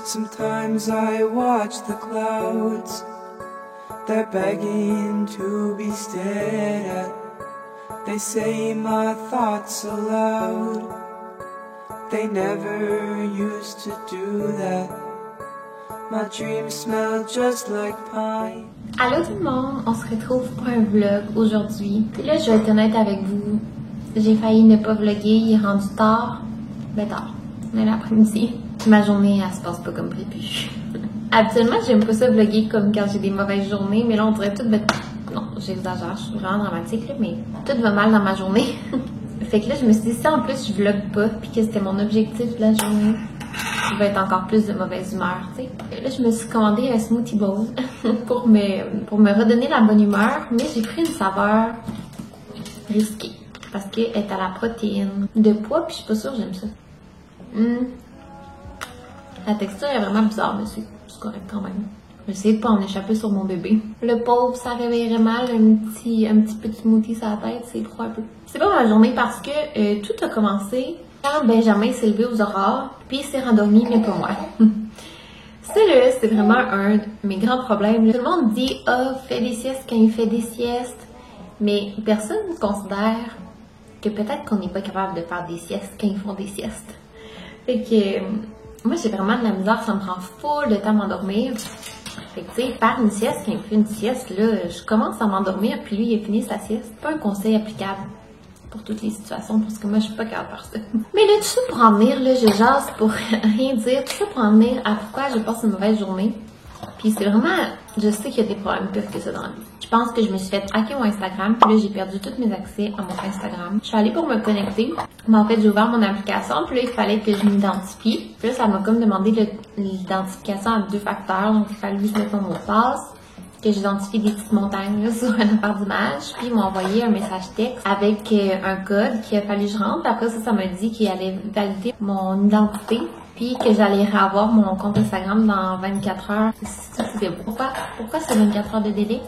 Sometimes I watch the clouds. They're begging to be stared at. They say my thoughts aloud. They never used to do that. My dreams smell just like pine. Allô tout le monde, on se retrouve pour un vlog aujourd'hui. Puis là, je vais être honnête avec vous. J'ai failli ne pas vlogger, il est rendu tard. Ben tard, mais l'après-midi. Ma journée, elle se passe pas comme prévu. Habituellement, j'aime pas ça vlogger comme quand j'ai des mauvaises journées, mais là, on dirait tout va... Non, j'exagère, je suis vraiment dramatique, là, mais tout va mal dans ma journée. Fait que là, je me suis dit, si en plus je vlog pas, puis que c'était mon objectif de la journée, je vais être encore plus de mauvaise humeur, tu sais. Là, je me suis commandé un smoothie bowl pour me redonner la bonne humeur, mais j'ai pris une saveur risquée, parce qu'elle est à la protéine de pois, puis je suis pas sûre que j'aime ça. La texture est vraiment bizarre, mais c'est correct quand même. Je vais essayer de pas en échapper sur mon bébé. Le pauvre, ça réveillerait mal, un petit peu de smoothie sur la tête, c'est trop un peu. C'est pas ma journée parce que tout a commencé quand Benjamin s'est levé aux aurores, puis il s'est rendormi, mais pas moi. C'est vraiment un de mes grands problèmes. Tout le monde dit « Ah, fais des siestes quand il fait des siestes », mais personne ne considère que peut-être qu'on n'est pas capable de faire des siestes quand ils font des siestes. Fait que moi, j'ai vraiment de la misère, ça me prend full de temps à m'endormir. Fait que, tu sais, faire une sieste, quand il fait une sieste, là, je commence à m'endormir, puis lui, il a fini sa sieste. C'est pas un conseil applicable pour toutes les situations, parce que moi, je suis pas capable de faire ça. Mais là, tout ça pour en venir, là, je jase pour rien dire, tout ça pour en venir à pourquoi je passe une mauvaise journée. Puis c'est vraiment, je sais qu'il y a des problèmes pires que ça dans la vie. Je pense que je me suis fait hacker mon Instagram, puis là, j'ai perdu tous mes accès à mon Instagram. Je suis allée pour me connecter, mais en fait, j'ai ouvert mon application, puis là, il fallait que je m'identifie. Puis là, ça m'a comme demandé l'identification à 2 facteurs, donc il fallait que je mette mon mot de passe, que j'identifie des petites montagnes là, sur un appareil d'image, puis ils m'ont envoyé un message texte avec un code qu'il a fallu que je rentre. Après ça m'a dit qu'il allait valider mon identité, puis que j'allais revoir mon compte Instagram dans 24 heures. Pourquoi c'est 24 heures de délai?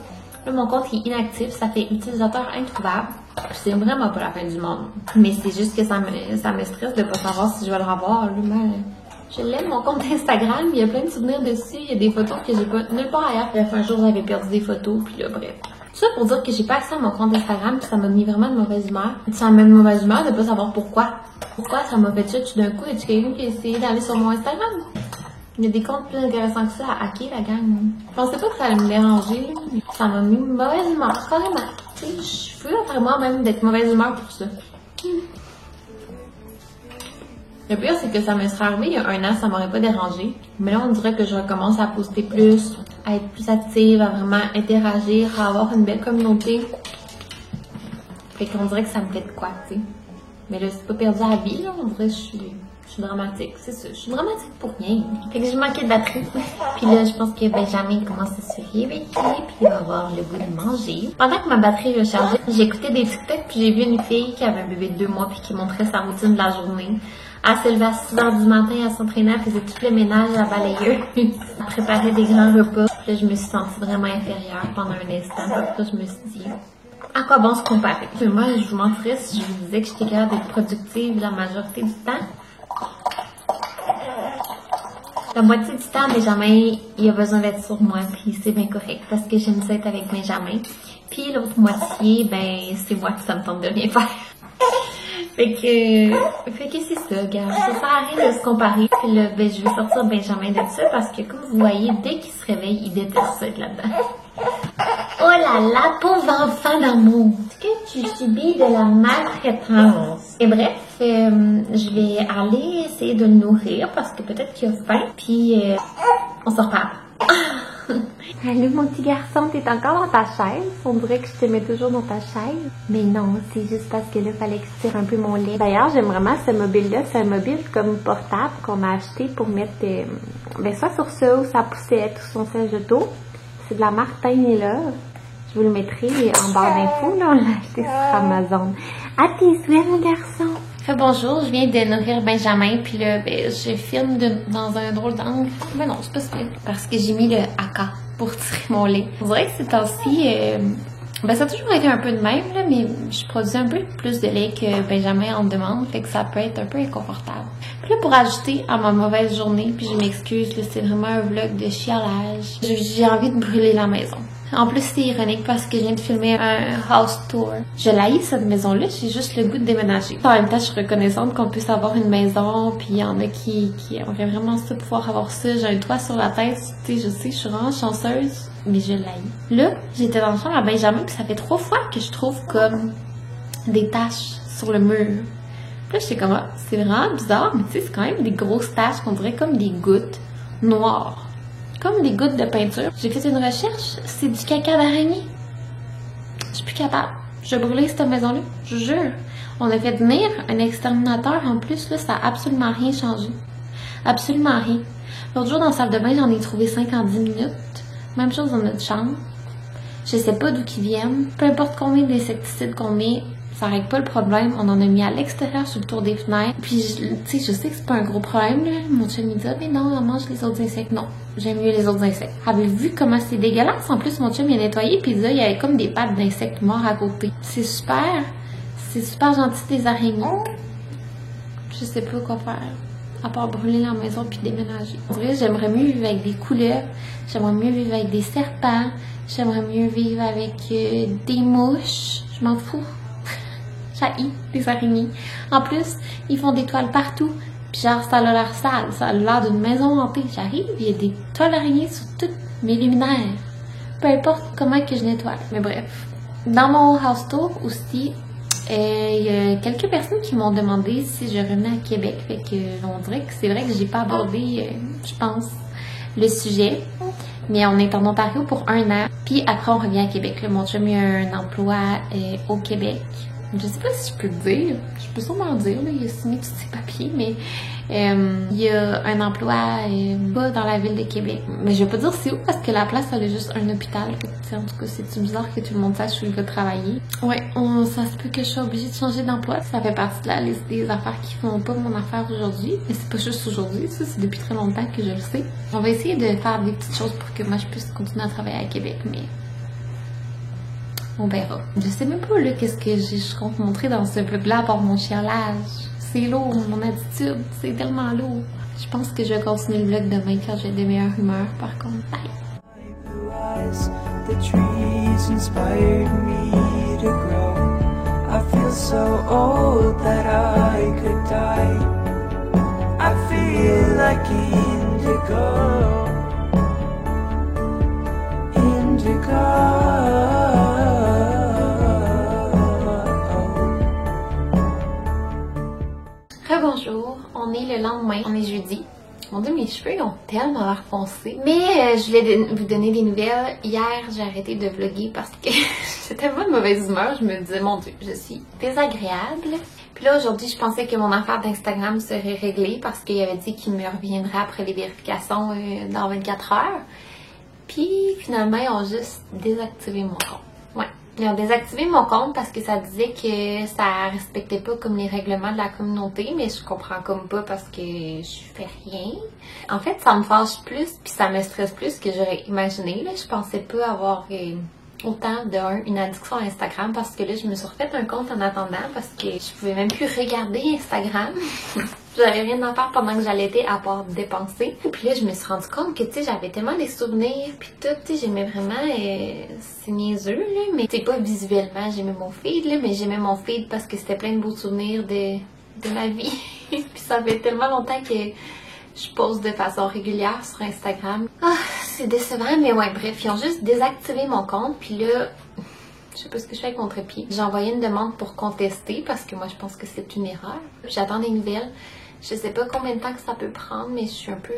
Là, mon compte est inactif, ça fait utilisateur introuvable. C'est vraiment pas la fin du monde. Mais c'est juste que ça me stresse de pas savoir si je vais le revoir. Là, je l'aime, mon compte Instagram, il y a plein de souvenirs dessus, il y a des photos que j'ai pas nulle part ailleurs. Bref, un jour j'avais perdu des photos, puis là, bref. Tout ça pour dire que j'ai pas accès à mon compte Instagram, puis ça m'a mis vraiment de mauvaise humeur. Ça m'a mis de mauvaise humeur de pas savoir pourquoi. Pourquoi ça m'a fait ça tout d'un coup? Est-ce quelqu'un qui a essayé d'aller sur mon Instagram? Il y a des comptes plus intéressants que ça à hacker, la gang. Je pensais pas que ça allait me déranger, mais ça m'a mis de mauvaise humeur, carrément. Tu sais, je suis après moi même d'être mauvaise humeur pour ça. Le pire, c'est que ça me serait arrivé il y a 1 an, ça m'aurait pas dérangé. Mais là, on dirait que je recommence à poster plus, à être plus active, à vraiment interagir, à avoir une belle communauté. Fait qu'on dirait que ça me fait de quoi, tu sais. Mais là, c'est pas perdu à la vie, là. On dirait que je suis dramatique, c'est ça. Je suis dramatique pour rien. Fait que j'ai manqué de batterie. Puis là, je pense que Benjamin commence à se réveiller, puis il va avoir le goût de manger. Pendant que ma batterie rechargeait, j'ai écouté des TikTok, puis j'ai vu une fille qui avait un bébé de 2 mois, puis qui montrait sa routine de la journée. Elle se levait à 6 h du matin, elle s'entraînait, elle faisait tout le ménage à balayeuse. Elle préparait des grands repas. Puis là, je me suis sentie vraiment inférieure pendant un instant. Après, je me suis dit, à quoi bon se comparer? Puis moi, je vous mentirais si je vous disais que j'étais capable d'être productive la majorité du temps. La moitié du temps, Benjamin, il a besoin d'être sur moi, puis c'est bien correct, parce que j'aime ça être avec Benjamin. Puis l'autre moitié, ben, c'est moi qui ça me tente de rien faire. Fait que c'est ça, gars. Ça sert à rien de se comparer. Puis là, ben, je vais sortir Benjamin de ça parce que, comme vous voyez, dès qu'il se réveille, il déteste ça être là-dedans. Oh là là, pauvre enfant d'amour! Est-ce que tu subis de la maltraitance? Et bref, je vais aller essayer de le nourrir parce que peut-être qu'il a faim. Puis, on se reparle. Allô, mon petit garçon, t'es encore dans ta chaise? On dirait que je te mets toujours dans ta chaise. Mais non, c'est juste parce que là, il fallait que je tire un peu mon lait. D'ailleurs, j'aime vraiment ce mobile-là. C'est un mobile comme portable qu'on a acheté pour mettre soit sur ça ou sa poussette ou son siège auto. C'est de la marque Tiny Love. Je vous le mettrai en barre d'infos. Là, on l'a acheté sur Amazon. À tes souhaits, mon garçon. Bonjour, je viens de nourrir Benjamin, puis là, ben, je filme dans un drôle d'angle. Mais non, c'est pas ça. Parce que j'ai mis le AK pour tirer mon lait. On dirait que ces temps-ci, Ben, ça a toujours été un peu de même, là, mais je produis un peu plus de lait que Benjamin en demande, fait que ça peut être un peu inconfortable. Puis là, pour ajouter à ma mauvaise journée, puis je m'excuse, là, c'est vraiment un vlog de chialage, j'ai envie de brûler la maison. En plus, c'est ironique parce que je viens de filmer un house tour. Je l'haïs cette maison-là, j'ai juste le goût de déménager. En même temps, je suis reconnaissante qu'on puisse avoir une maison, puis il y en a qui aimeraient vraiment ça, pouvoir avoir ça. J'ai un toit sur la tête, tu sais, je sais, je suis vraiment chanceuse, mais je l'haïs. Là, j'étais dans le chambre à Benjamin, puis ça fait 3 fois que je trouve comme des taches sur le mur. Puis là, j'étais comme, ah, c'est vraiment bizarre, mais tu sais, c'est quand même des grosses taches qu'on dirait comme des gouttes noires. Comme des gouttes de peinture. J'ai fait une recherche, c'est du caca d'araignée. Je suis plus capable. Je brûlais cette maison-là, je jure. On a fait venir un exterminateur en plus, là, ça a absolument rien changé. Absolument rien. L'autre jour, dans la salle de bain, j'en ai trouvé 5 en 10 minutes. Même chose dans notre chambre. Je sais pas d'où ils viennent. Peu importe combien d'insecticides qu'on met, ça règle pas le problème. On en a mis à l'extérieur sur le tour des fenêtres. Puis, tu sais, je sais que c'est pas un gros problème, là. Mon chum me dit, ah, mais non, on mange les autres insectes. Non, j'aime mieux les autres insectes. Avez-vous vu comment c'est dégueulasse? En plus, mon chum, il a nettoyé, puis là, il y avait comme des pattes d'insectes morts à côté. C'est super gentil des araignées. Je sais pas quoi faire. À part brûler la maison puis déménager. En vrai, j'aimerais mieux vivre avec des couleuvres. J'aimerais mieux vivre avec des serpents. J'aimerais mieux vivre avec des mouches. Je m'en fous. J'haïs les araignées. En plus, ils font des toiles partout. Puis genre, ça a l'air sale. Ça a l'air d'une maison hantée. J'arrive, il y a des toiles d'araignées sur toutes mes luminaires. Peu importe comment que je nettoie. Mais bref. Dans mon house tour aussi, il y a quelques personnes qui m'ont demandé si je revenais à Québec. Fait que on dirait que c'est vrai que j'ai pas abordé, je pense, le sujet. Mais on est en Ontario pour 1 an. Puis après, on revient à Québec. Là, mon chum a un emploi au Québec. Je sais pas si je peux le dire. Je peux sûrement le dire. Là. Il a signé tous ses papiers, mais il y a un emploi pas dans la ville de Québec. Mais je vais pas dire c'est où parce que la place, elle a juste un hôpital. En tout cas, c'est bizarre que tout le monde sache où il va travailler. Ouais, ça se peut que je sois obligée de changer d'emploi. Ça fait partie de la liste des affaires qui font pas mon affaire aujourd'hui. Mais c'est pas juste aujourd'hui, ça, c'est depuis très longtemps que je le sais. On va essayer de faire des petites choses pour que moi je puisse continuer à travailler à Québec, mais on verra. Je sais même pas là qu'est-ce que je compte montrer dans ce vlog-là à part mon chialage. C'est lourd, mon attitude, c'est tellement lourd. Je pense que je vais continuer le vlog demain quand j'ai de meilleures humeurs par contre. Bye! The trees inspired me to grow. I feel so old that I could die. I feel like indigo. Rebonjour, on est le lendemain, on est jeudi. Mon Dieu, mes cheveux ont tellement l'air foncés. Mais je voulais vous donner des nouvelles. Hier, j'ai arrêté de vlogger parce que j'étais tellement de mauvaise humeur. Je me disais, mon Dieu, je suis désagréable. Puis là, aujourd'hui, je pensais que mon affaire d'Instagram serait réglée parce qu'il avait dit qu'il me reviendrait après les vérifications dans 24 heures. Puis finalement, ils ont juste désactivé mon compte. Ouais. Ils ont désactivé mon compte parce que ça disait que ça respectait pas comme les règlements de la communauté, mais je comprends comme pas parce que je fais rien. En fait, ça me fâche plus puis ça me stresse plus que j'aurais imaginé. Là. Je pensais pas avoir autant une addiction à Instagram parce que là, je me suis refait un compte en attendant parce que je pouvais même plus regarder Instagram. J'avais rien à faire pendant que j'allaitais à part dépenser. Puis là, je me suis rendu compte que, tu sais, j'avais tellement des souvenirs, puis tout, tu sais, j'aimais vraiment, c'est niaiseux, là, mais tu sais, pas visuellement, j'aimais mon feed, là, mais j'aimais mon feed parce que c'était plein de beaux souvenirs de ma vie. Puis ça fait tellement longtemps que je pose de façon régulière sur Instagram. Ah, c'est décevant, mais ouais, bref, ils ont juste désactivé mon compte, puis là, je sais pas ce que je fais avec mon trépied. J'ai envoyé une demande pour contester parce que moi, je pense que c'est une erreur. J'attends des nouvelles. Je sais pas combien de temps que ça peut prendre, mais je suis un peu...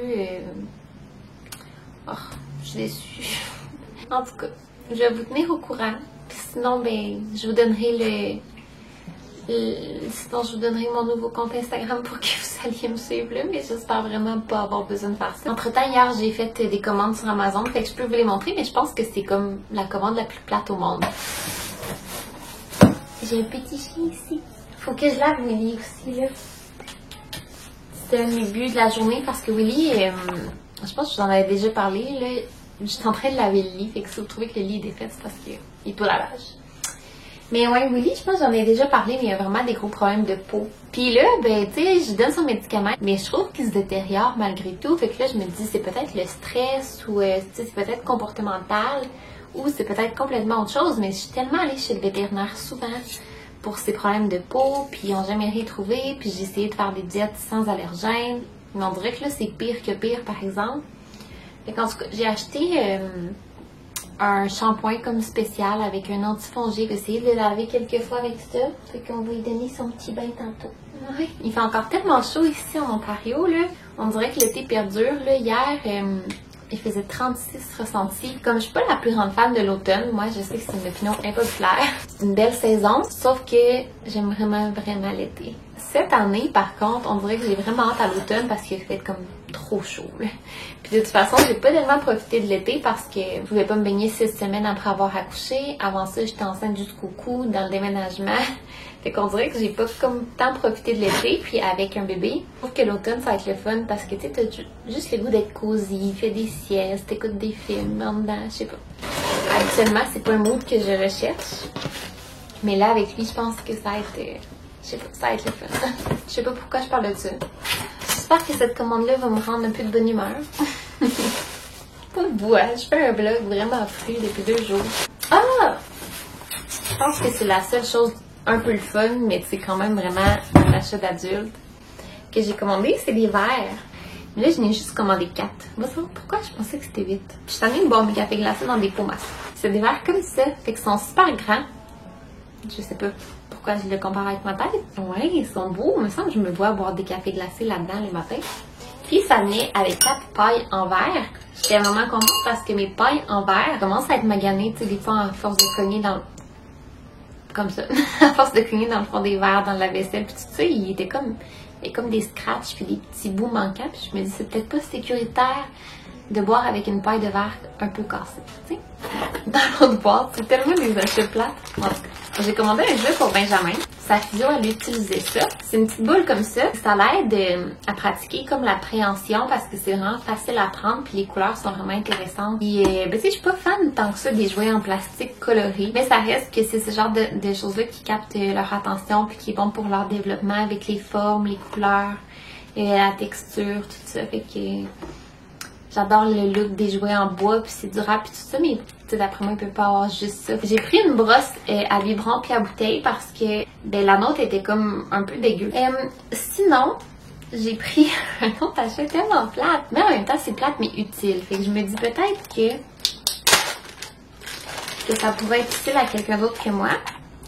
Oh, je suis déçue. En tout cas, je vais vous tenir au courant. Puis sinon, ben, je vous donnerai sinon, je vous donnerai mon nouveau compte Instagram pour que vous alliez me suivre là, mais j'espère vraiment pas avoir besoin de faire ça. Entre-temps, hier, j'ai fait des commandes sur Amazon, fait que je peux vous les montrer, mais je pense que c'est comme la commande la plus plate au monde. J'ai un petit chien ici. Faut que je lave Willy aussi, là. C'était un de mes buts de la journée parce que Willy, je pense que je vous en avais déjà parlé, là, j'étais en train de laver le lit, fait que si vous trouvez que le lit est défait, c'est parce qu'il est au lavage. Mais ouais, Willy, je pense que j'en ai déjà parlé, mais il y a vraiment des gros problèmes de peau. Puis là, ben, tu sais, je donne son médicament, mais je trouve qu'il se détériore malgré tout. Fait que là, je me dis, c'est peut-être le stress ou, tu sais, c'est peut-être comportemental ou c'est peut-être complètement autre chose. Mais je suis tellement allée chez le vétérinaire souvent pour ces problèmes de peau, puis ils n'ont jamais rien trouvé. Puis j'ai essayé de faire des diètes sans allergènes. Mais on dirait que là, c'est pire que pire, par exemple. Fait qu'en tout cas, j'ai acheté un shampoing comme spécial avec un antifongique. J'ai essayé de le laver quelques fois avec ça. Fait qu'on va lui donner son petit bain tantôt. Ouais. Il fait encore tellement chaud ici en Ontario, là. On dirait que l'été perdure, là. Hier, il faisait 36 ressentis. Comme je suis pas la plus grande fan de l'automne, moi, je sais que c'est une opinion impopulaire. C'est une belle saison, sauf que j'aime vraiment l'été. Cette année, par contre, on dirait que j'ai vraiment hâte à l'automne parce qu'il fait comme trop chaud, là. Puis de toute façon, j'ai pas tellement profité de l'été parce que je pouvais pas me baigner 6 semaines après avoir accouché. Avant ça, j'étais enceinte jusqu'au cou dans le déménagement. Fait qu'on dirait que j'ai pas comme tant profité de l'été. Puis avec un bébé, je trouve que l'automne, ça va être le fun parce que tu sais, t'as juste le goût d'être cosy, fais des siestes, t'écoutes des films en dedans, je sais pas. Habituellement, c'est pas un mood que je recherche. Mais là, avec lui, je pense que ça va être... je sais pas, ça va être le fun. Je sais pas pourquoi je parle de ça. J'espère que cette commande-là va me rendre un peu de bonne humeur. Pas de bois, je fais un vlog vraiment fru depuis 2 jours. Ah! Je pense que c'est la seule chose un peu le fun, mais c'est quand même vraiment un achat d'adulte que j'ai commandé, c'est des verres. Mais là, je n'ai juste commandé 4. On va savoir pourquoi je pensais que c'était 8. Puis je suis allée de boire mes cafés glacés dans des pots masses. C'est des verres comme ça, fait qu'ils sont super grands. Je sais pas pourquoi je le compare avec ma tête. Ouais, ils sont beaux. Il me semble que je me vois boire des cafés glacés là-dedans le matin. Puis ça venait avec 4 pailles en verre. J'étais vraiment contente parce que mes pailles en verre commencent à être maganées, tu sais, des fois à force de cogner dans... comme ça. À force de cogner dans le fond des verres, dans la vaisselle, puis tout ça, il était comme... il y a comme des scratchs puis des petits bouts manquants. Puis je me dis, c'est peut-être pas sécuritaire de boire avec une paille de verre un peu cassée, tu sais. Dans l'autre boîte, c'est tellement des achats plates. En tout cas, j'ai commandé un jeu pour Benjamin. Sa physio, elle utilisait ça. C'est une petite boule comme ça. Ça l'aide à pratiquer comme la préhension parce que c'est vraiment facile à prendre puis les couleurs sont vraiment intéressantes. Puis, ben, tu sais, je suis pas fan tant que ça des jouets en plastique colorés, mais ça reste que c'est ce genre de choses-là qui captent leur attention puis qui est bon pour leur développement avec les formes, les couleurs, la texture, tout ça. Fait que j'adore le look des jouets en bois, puis c'est durable, puis tout ça, mais d'après moi, il peut pas avoir juste ça. J'ai pris une brosse à biberon puis à bouteille parce que ben, la nôtre était comme un peu dégueu. Sinon, j'ai pris un autre achat tellement plate, mais en même temps, c'est plate, mais utile. Fait que je me dis peut-être que ça pourrait être utile à quelqu'un d'autre que moi.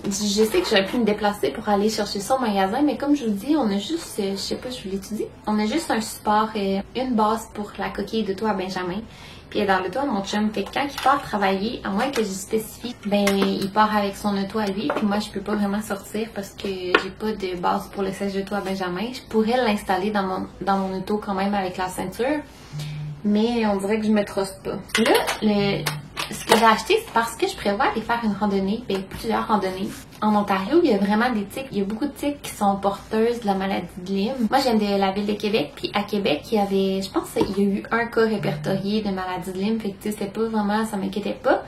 Je sais que j'aurais pu me déplacer pour aller chercher ça au magasin, mais comme je vous dis, on a juste, je sais pas, je vous l'ai dit, on a juste un support, une base pour la coquille de toit à Benjamin, puis dans le toit à mon chum. Fait que quand il part travailler, à moins que je spécifie, ben il part avec son auto à lui, puis moi je peux pas vraiment sortir parce que j'ai pas de base pour le siège de toit à Benjamin. Je pourrais l'installer dans mon auto quand même avec la ceinture, mais on dirait que je me trosse pas. Là, ce que j'ai acheté, c'est parce que je prévois aller faire une randonnée, ben, plusieurs randonnées. En Ontario, il y a vraiment des tiques. Il y a beaucoup de tiques qui sont porteuses de la maladie de Lyme. Moi, je viens de la ville de Québec, puis à Québec, il y avait, je pense qu'il y a eu un cas répertorié de maladie de Lyme. Fait que tu sais, c'est pas vraiment, ça m'inquiétait pas.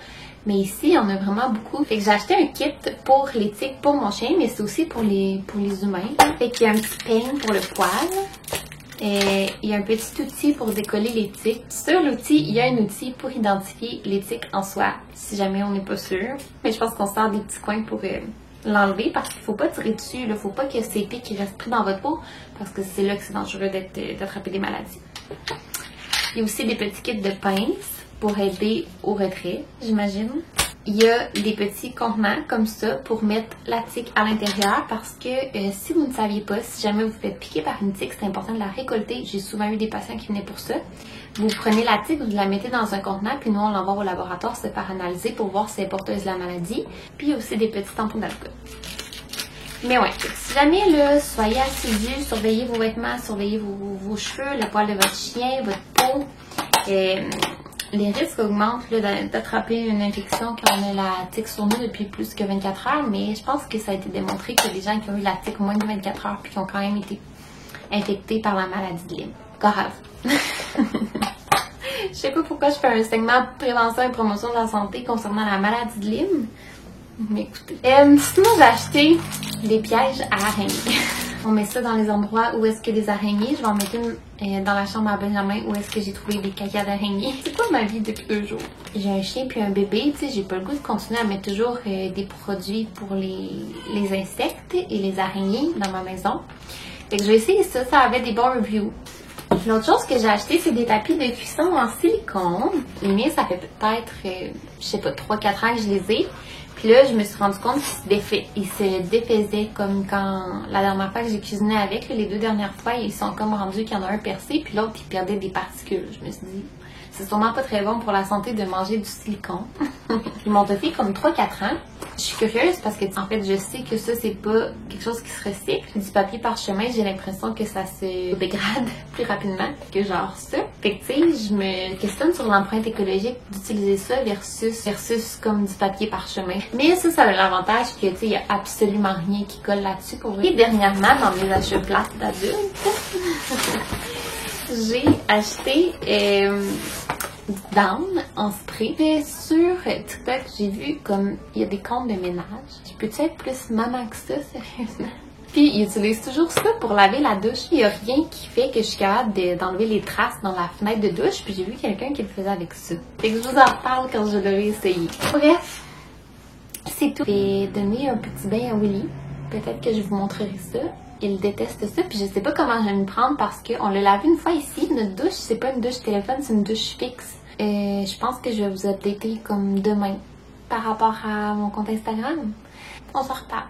Mais ici, il y en a vraiment beaucoup. Fait que j'ai acheté un kit pour les tiques pour mon chien, mais c'est aussi pour les humains. Fait qu'il y a un petit peigne pour le poil. Il y a un petit outil pour décoller les tiques. Sur l'outil, il y a un outil pour identifier les tiques en soi, si jamais on n'est pas sûr. Mais je pense qu'on sort des petits coins pour l'enlever parce qu'il ne faut pas tirer dessus. Il ne faut pas que ces pics restent pris dans votre peau parce que c'est là que c'est dangereux d'attraper des maladies. Il y a aussi des petits kits de pinces pour aider au retrait, j'imagine. Il y a des petits contenants comme ça pour mettre la tique à l'intérieur parce que si vous ne saviez pas, si jamais vous faites piquer par une tique, c'est important de la récolter. J'ai souvent eu des patients qui venaient pour ça. Vous prenez la tique, vous la mettez dans un contenant, puis nous on l'envoie au laboratoire, c'est par analyser pour voir si elle est porteuse de la maladie. Puis il y a aussi des petits tampons d'alcool. Mais ouais, si jamais là, soyez assidus, surveillez vos vêtements, surveillez vos cheveux, le poil de votre chien, votre peau. Les risques augmentent d'attraper une infection quand on a la tique sur nous depuis plus que 24 heures, mais je pense que ça a été démontré qu'il y a des gens qui ont eu la tique moins de 24 heures puis qui ont quand même été infectés par la maladie de Lyme. Grave. Je sais pas pourquoi je fais un segment prévention et promotion de la santé concernant la maladie de Lyme. Mais écoutez. Sinon, j'ai acheté des pièges à araignées. On met ça dans les endroits où est-ce que les araignées. Je vais en mettre une dans la chambre à Benjamin où est-ce que j'ai trouvé des caca d'araignées. C'est quoi ma vie depuis 2 jours? J'ai un chien puis un bébé. Tu sais, j'ai pas le goût de continuer à mettre toujours des produits pour les insectes et les araignées dans ma maison. Fait que je vais essayer ça. Ça avait des bons reviews. L'autre chose que j'ai acheté, c'est des tapis de cuisson en silicone. Les miens, ça fait peut-être, je sais pas, 3-4 ans que je les ai. Puis là, je me suis rendu compte qu'ils se défaisaient comme quand la dernière fois que j'ai cuisiné avec. Là, les 2 dernières fois, ils sont comme rendus qu'il y en a un percé, puis l'autre, il perdait des particules. Je me suis dit, c'est sûrement pas très bon pour la santé de manger du silicone. Ils m'ont offert comme 3-4 ans. Je suis curieuse parce que, en fait, je sais que ça, c'est pas quelque chose qui se recycle. Du papier parchemin, j'ai l'impression que ça se dégrade plus rapidement que genre ça. Fait que, tu sais, je me questionne sur l'empreinte écologique d'utiliser ça versus comme du papier parchemin. Mais ça a l'avantage que, tu sais, il y a absolument rien qui colle là-dessus pour vrai. Et dernièrement, dans mes achats plates d'adultes, j'ai acheté Down en spray. Et sur TikTok, j'ai vu comme il y a des comptes de ménage. Je peux-tu être plus maman que ça, sérieusement? Puis ils utilisent toujours ça pour laver la douche. Il n'y a rien qui fait que je suis capable d'enlever les traces dans la fenêtre de douche. Puis j'ai vu quelqu'un qui le faisait avec ça. Fait que je vous en reparle quand je l'aurai essayé. Bref, c'est tout. Je vais donner un petit bain à Willy. Peut-être que je vous montrerai ça. Il déteste ça, puis je sais pas comment je vais me prendre parce qu'on l'a lavé une fois ici. Notre douche, c'est pas une douche téléphone, c'est une douche fixe. Je pense que je vais vous updater comme demain par rapport à mon compte Instagram. On se reparle.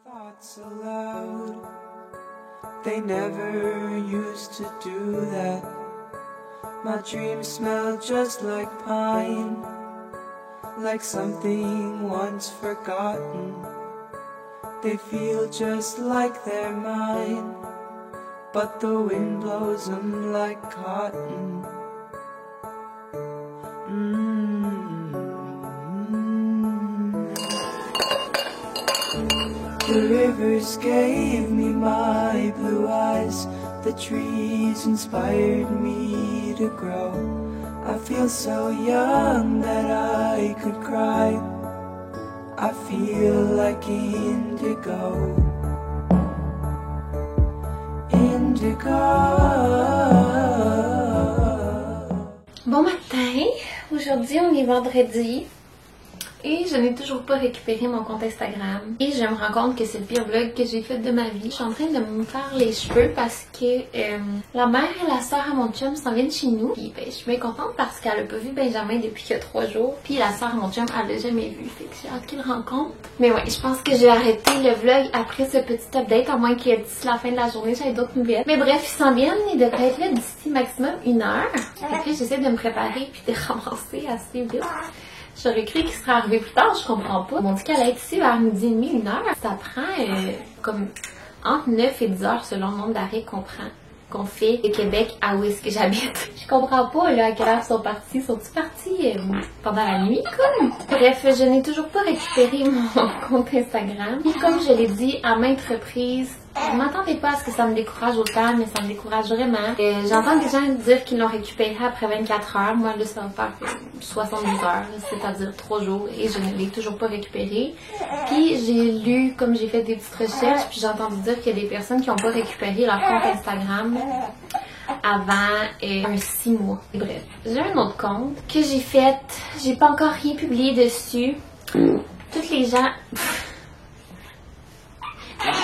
Thoughts aloud, they never used to do that. My dreams smell just like pine, like something once forgotten. They feel just like they're mine, but the wind blows them like cotton. The rivers gave me my blue eyes, the trees inspired me to grow. I feel so young that I could cry. I feel like indigo. Indigo. Bon matin, aujourd'hui on est vendredi et je n'ai toujours pas récupéré mon compte Instagram et je me rends compte que c'est le pire vlog que j'ai fait de ma vie. Je suis en train de me faire les cheveux parce que la mère et la soeur à mon chum s'en viennent chez nous. Puis ben, je suis bien contente parce qu'elle a pas vu Benjamin depuis que 3 jours. Puis la soeur à mon chum, elle l'a jamais vu. Fait que j'ai hâte qu'il le rencontre. Mais ouais, je pense que je vais arrêter le vlog après ce petit update, à moins que d'ici la fin de la journée j'aie d'autres nouvelles. Mais bref, ils s'en viennent, ils devraient être là d'ici maximum 1 heure. Et puis j'essaie de me préparer puis de ramasser assez vite. J'aurais cru qu'il serait arrivé plus tard, je comprends pas. Ils m'ont dit qu'elle allait être ici vers 12h30, 1h. Ça prend comme entre 9 et 10 heures selon le nombre d'arrêts qu'on fait de Québec à où est-ce que j'habite. Je comprends pas là à quelle heure ils sont partis. Sont-ils partis pendant la nuit comme? Bref, je n'ai toujours pas récupéré mon compte Instagram. Et comme je l'ai dit à maintes reprises, je m'attendais pas à ce que ça me décourage autant, mais ça me décourage vraiment. J'entends des gens dire qu'ils l'ont récupéré après 24 heures. Moi, là, ça va faire 72 heures, c'est-à-dire 3 jours, et je ne l'ai toujours pas récupéré. Puis, j'ai lu, comme j'ai fait des petites recherches, puis j'ai entendu dire qu'il y a des personnes qui n'ont pas récupéré leur compte Instagram avant un 6 mois. Bref, j'ai un autre compte que j'ai fait. J'ai pas encore rien publié dessus. Toutes les gens...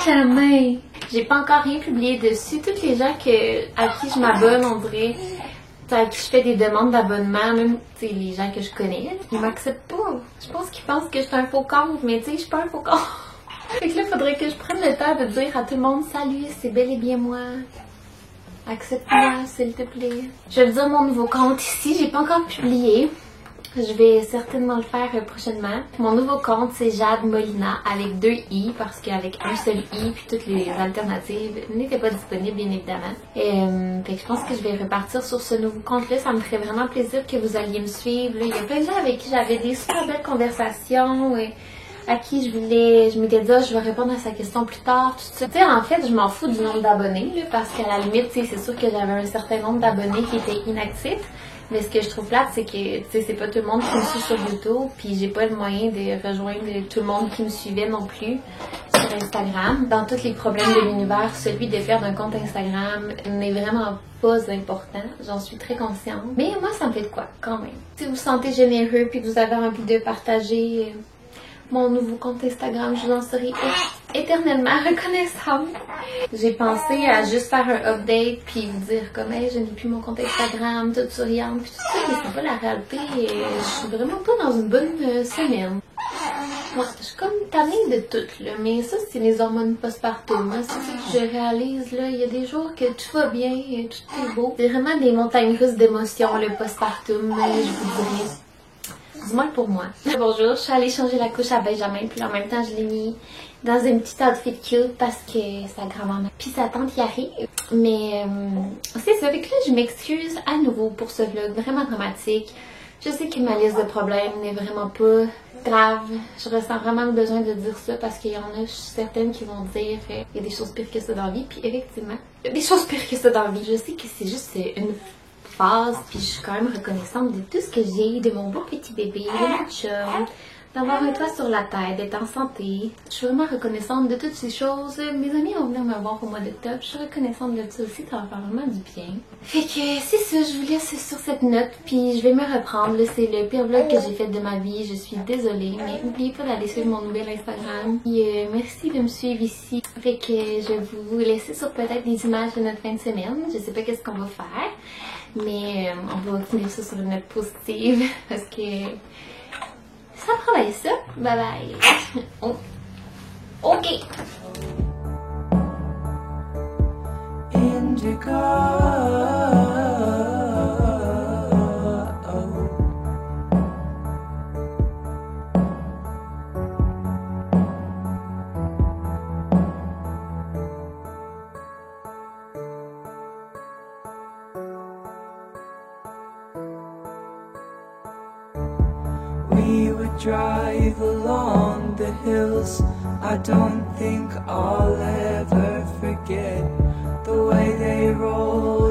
Jamais! J'ai pas encore rien publié dessus. Toutes les gens à qui je m'abonne, on dirait, à qui je fais des demandes d'abonnement, même les gens que je connais, ils m'acceptent pas. Je pense qu'ils pensent que je suis un faux compte, mais tu sais, je suis pas un faux compte. Fait que là, il faudrait que je prenne le temps de dire à tout le monde, salut, c'est bel et bien moi. Accepte-moi, s'il te plaît. Je vais vous dire mon nouveau compte ici. J'ai pas encore publié. Je vais certainement le faire prochainement. Mon nouveau compte, c'est Jade Molina avec 2 i parce qu'avec un seul i puis toutes les alternatives n'étaient pas disponibles bien évidemment. Fait que je pense que je vais repartir sur ce nouveau compte-là. Ça me ferait vraiment plaisir que vous alliez me suivre. Là, il y a plein de gens avec qui j'avais des super belles conversations. À qui je m'étais dit, je vais répondre à sa question plus tard, tout ça. Tu sais, en fait, je m'en fous du nombre d'abonnés, parce qu'à la limite, c'est sûr que j'avais un certain nombre d'abonnés qui étaient inactifs. Mais ce que je trouve plate, c'est que, tu sais, c'est pas tout le monde qui me suit sur YouTube, puis j'ai pas le moyen de rejoindre tout le monde qui me suivait non plus sur Instagram. Dans tous les problèmes de l'univers, celui de perdre un compte Instagram n'est vraiment pas important. J'en suis très consciente. Mais moi, ça me fait de quoi, quand même. Si vous vous sentez généreux puis que vous avez envie de partager mon nouveau compte Instagram, je vous en serai éternellement reconnaissante. J'ai pensé à juste faire un update puis vous dire comme hey, je n'ai plus mon compte Instagram, toute souriante puis tout ça, mais c'est pas la réalité. Je suis vraiment pas dans une bonne semaine. Ouais, je suis comme tannée de tout, là, mais ça, c'est les hormones postpartum. C'est ça que je réalise, là. Il y a des jours que tout va bien, tout est beau. C'est vraiment des montagnes russes d'émotions, le postpartum, je vous dirais. Dis-moi pour moi. Bonjour, je suis allée changer la couche à Benjamin, puis en même temps, je l'ai mis dans une petite outfit cute parce que sa grand-maman puis sa tante y arrive. Mais c'est ça, avec là, je m'excuse à nouveau pour ce vlog vraiment dramatique. Je sais que ma liste de problèmes n'est vraiment pas grave. Je ressens vraiment le besoin de dire ça parce qu'il y en a certaines qui vont dire il y a des choses pires que ça dans la vie. Puis effectivement, il y a des choses pires que ça dans la vie. Je sais que c'est juste une phase, puis je suis quand même reconnaissante de tout ce que j'ai, de mon beau petit bébé, de mon chum, d'avoir un toit sur la tête, d'être en santé. Je suis vraiment reconnaissante de toutes ces choses. Mes amis vont venir me voir au mois d'octobre. Je suis reconnaissante de ça aussi, ça va faire vraiment du bien. Fait que c'est ça, je vous laisse sur cette note, puis je vais me reprendre. C'est le pire vlog que j'ai fait de ma vie, je suis désolée, mais n'oubliez pas d'aller suivre mon nouvel Instagram. Et merci de me suivre ici. Fait que je vais vous laisser sur peut-être des images de notre fin de semaine. Je sais pas qu'est-ce qu'on va faire, mais on va finir ça sur une note positive parce que ça prend bien ça. Bye bye. Oh. Ok. We would drive along the hills. I don't think I'll ever forget the way they roll